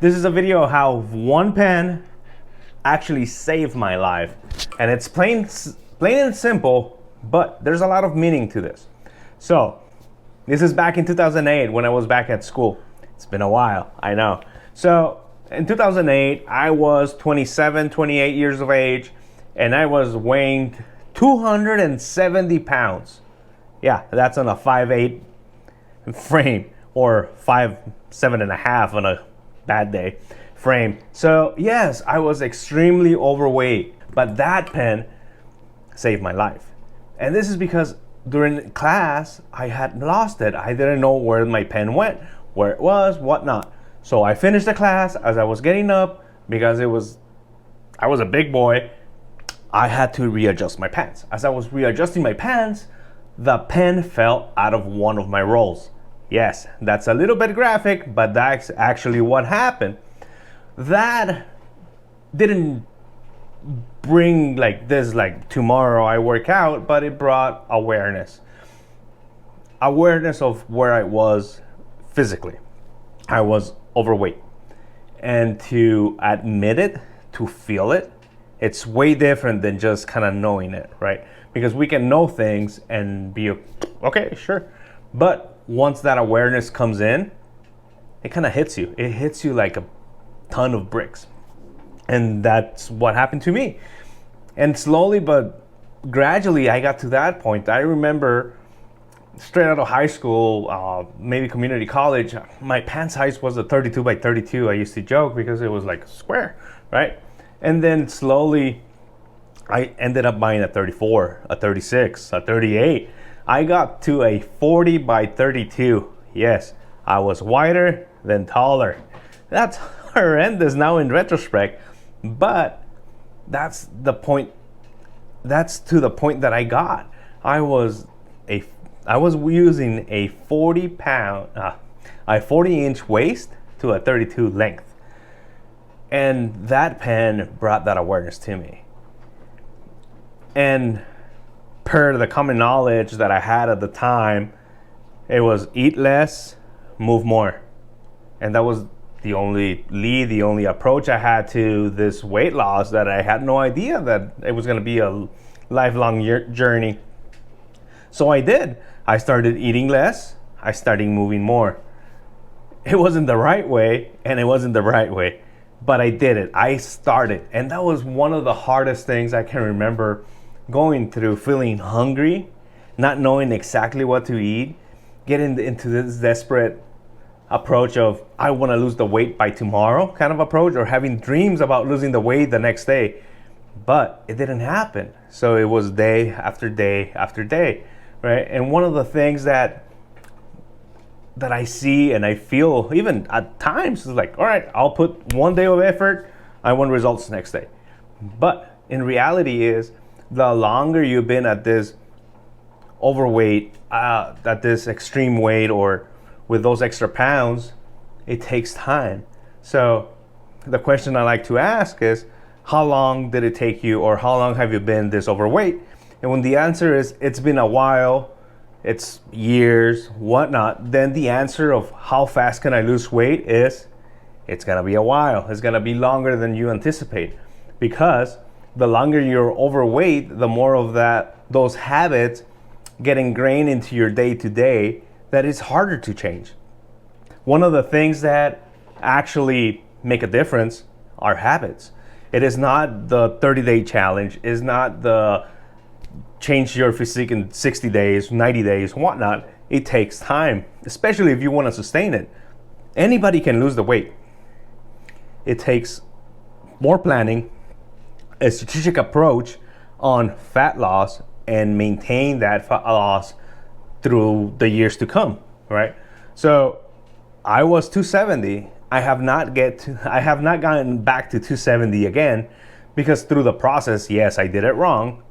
This is a video of how one pen actually saved my life. And it's plain and simple, but there's a lot of meaning to this. So, this is back in 2008 when I was back at school. It's been a while, I know. So, in 2008, I was 27, 28 years of age, and I was weighing 270 pounds. Yeah, that's on a 5'8" frame, or 5'7.5" on a bad day frame. So yes, I was extremely overweight, but that pen saved my life. And this is because during class, I had lost it. I didn't know where my pen went, where it was, whatnot. So I finished the class. As I was getting up, because I was a big boy, I had to readjust my pants. As I was readjusting my pants, the pen fell out of one of my rolls. Yes, that's a little bit graphic, but that's actually what happened. That didn't bring like this, like tomorrow I work out, but it brought awareness of where I was physically. I was overweight, and to admit it, to feel it, it's way different than just kind of knowing it, right? Because we can know things and be okay, sure, but once that awareness comes in, it kind of hits you. It hits you like a ton of bricks. And that's what happened to me. And slowly but gradually, I got to that point. I remember straight out of high school, maybe community college, my pant size was a 32 by 32. I used to joke because it was like square, right? And then slowly, I ended up buying a 34, a 36, a 38. I got to a 40 by 32. Yes, I was wider than taller. That's horrendous now in retrospect, but that's the point. That's to the point that I got. I was using a 40-inch waist to a 32 length, and that pen brought that awareness to me. And per the common knowledge that I had at the time, it was eat less, move more, and that was the only approach I had to this weight loss, that I had no idea that it was going to be a lifelong journey. So I did. I started eating less. I started moving more. It wasn't the right way, and it wasn't the right way, but I did it. I started, and that was one of the hardest things I can remember going through, feeling hungry, not knowing exactly what to eat, getting into this desperate approach of I want to lose the weight by tomorrow kind of approach, or having dreams about losing the weight the next day, but it didn't happen. So it was day after day after day, right? And one of the things that I see and I feel even at times is like, all right, I'll put one day of effort, I want results next day. But in reality is, the longer you've been at this overweight, at this extreme weight, or with those extra pounds, it takes time. So the question I like to ask is, how long did it take you, or how long have you been this overweight? And when the answer is, it's been a while, it's years, whatnot, then the answer of how fast can I lose weight is, it's gonna be a while. It's gonna be longer than you anticipate, because the longer you're overweight, the more of those habits get ingrained into your day-to-day, that is harder to change. One of the things that actually make a difference are habits. It is not the 30-day challenge, it is not the change your physique in 60 days, 90 days, whatnot. It takes time, especially if you want to sustain it. Anybody can lose the weight. It takes more planning, a strategic approach on fat loss, and maintain that fat loss through the years to come, right? So I was 270. I have not gotten back to 270 again, because through the process, yes, I did it wrong,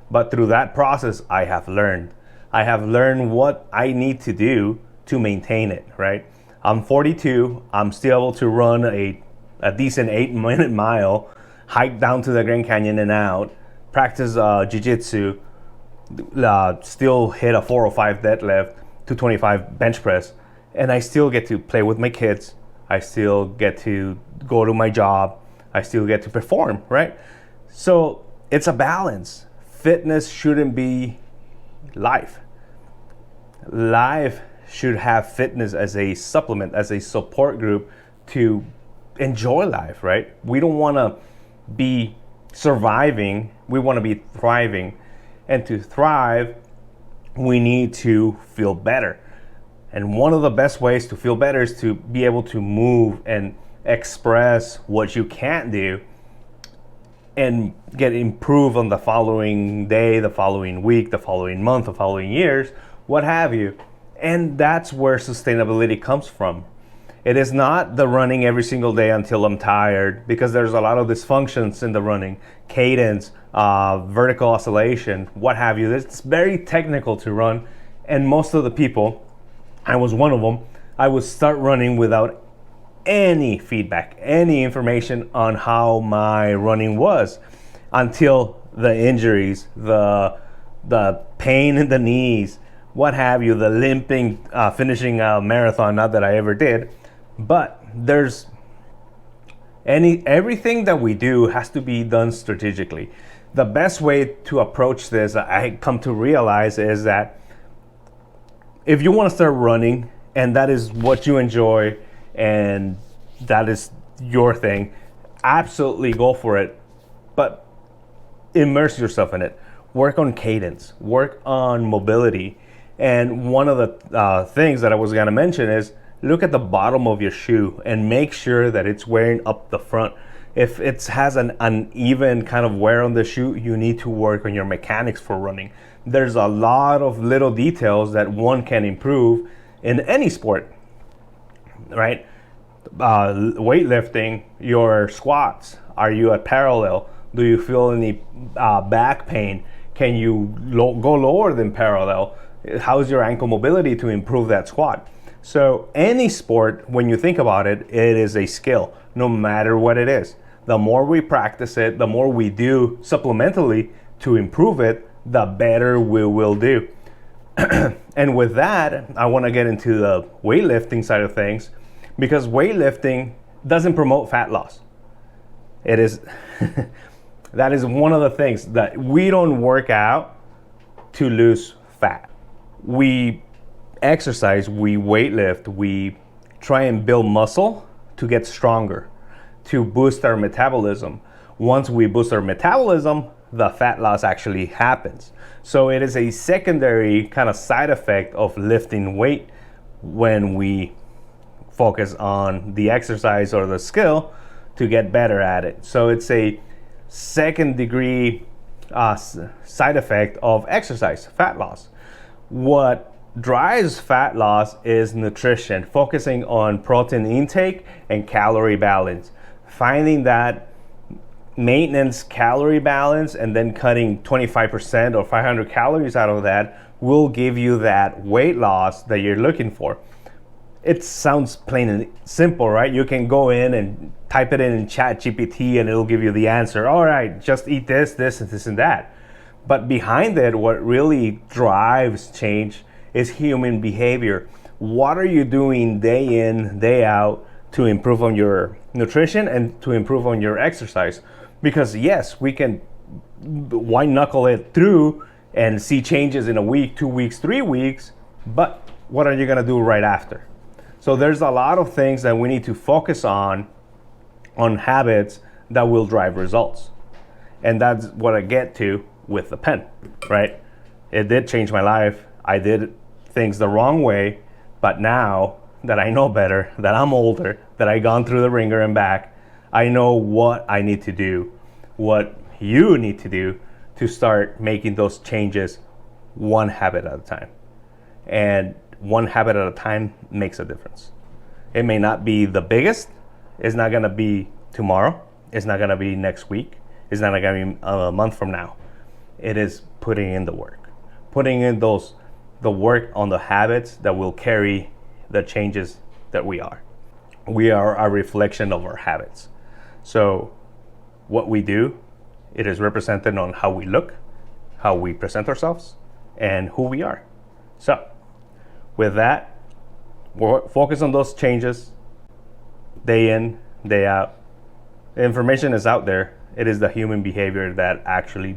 but through that process, I have learned. I have learned what I need to do to maintain it, right? I'm 42. I'm still able to run a decent 8-minute mile, hike down to the Grand Canyon and out, practice jiu-jitsu, still hit a 405 deadlift, 225 bench press, and I still get to play with my kids. I still get to go to my job, I still get to perform, right? So it's a balance. Fitness shouldn't be life. Life should have fitness as a supplement, as a support group to enjoy life, right? We don't want to be surviving, we want to be thriving. And to thrive, we need to feel better. And one of the best ways to feel better is to be able to move and express what you can't do and get improved on the following day, the following week, the following month, the following years, what have you. And that's where sustainability comes from. It is not the running every single day until I'm tired, because there's a lot of dysfunctions in the running, cadence, vertical oscillation, what have you. It's very technical to run, and most of the people, I was one of them, I would start running without any feedback, any information on how my running was, until the injuries, the pain in the knees, what have you, the limping, finishing a marathon, not that I ever did. But there's everything that we do has to be done strategically. The best way to approach this, I come to realize, is that if you want to start running and that is what you enjoy and that is your thing, absolutely go for it. But immerse yourself in it. Work on cadence, work on mobility. And one of the things that I was going to mention is look at the bottom of your shoe and make sure that it's wearing up the front. If it has an uneven kind of wear on the shoe, you need to work on your mechanics for running. There's a lot of little details that one can improve in any sport, right? Weightlifting, your squats, are you at parallel? Do you feel any back pain? Can you go lower than parallel? How's your ankle mobility to improve that squat? So any sport, when you think about it, it is a skill, no matter what it is. The more we practice it, the more we do supplementally to improve it, the better we will do. And with that, I want to get into the weightlifting side of things, because weightlifting doesn't promote fat loss. It is that is one of the things that we don't work out to lose fat. We exercise, we weightlift, we try and build muscle to get stronger, to boost our metabolism. Once we boost our metabolism, the fat loss actually happens. So it is a secondary kind of side effect of lifting weight when we focus on the exercise or the skill to get better at it. So it's a second degree side effect of exercise, fat loss. What drives fat loss is nutrition, focusing on protein intake and calorie balance. Finding that maintenance calorie balance and then cutting 25% or 500 calories out of that will give you that weight loss that you're looking for. It sounds plain and simple, right? You can go in and type it in Chat GPT and it'll give you the answer. All right, just eat this, this, and this, and that. But behind it, what really drives change is human behavior. What are you doing day in, day out to improve on your nutrition and to improve on your exercise? Because yes, we can white knuckle it through and see changes in a week, 2 weeks, 3 weeks, but what are you gonna do right after? So there's a lot of things that we need to focus on habits that will drive results. And that's what I get to with the pen, right? It did change my life. I did things the wrong way, but now that I know better, that I'm older, that I've gone through the ringer and back, I know what I need to do, what you need to do to start making those changes one habit at a time. And one habit at a time makes a difference. It may not be the biggest, it's not gonna be tomorrow, it's not gonna be next week, it's not gonna be a month from now. It is putting in the work, putting in the work on the habits that will carry the changes that we are. We are a reflection of our habits. So what we do, it is represented on how we look, how we present ourselves, and who we are. So with that, we'll focus on those changes, day in, day out. The information is out there. It is the human behavior that actually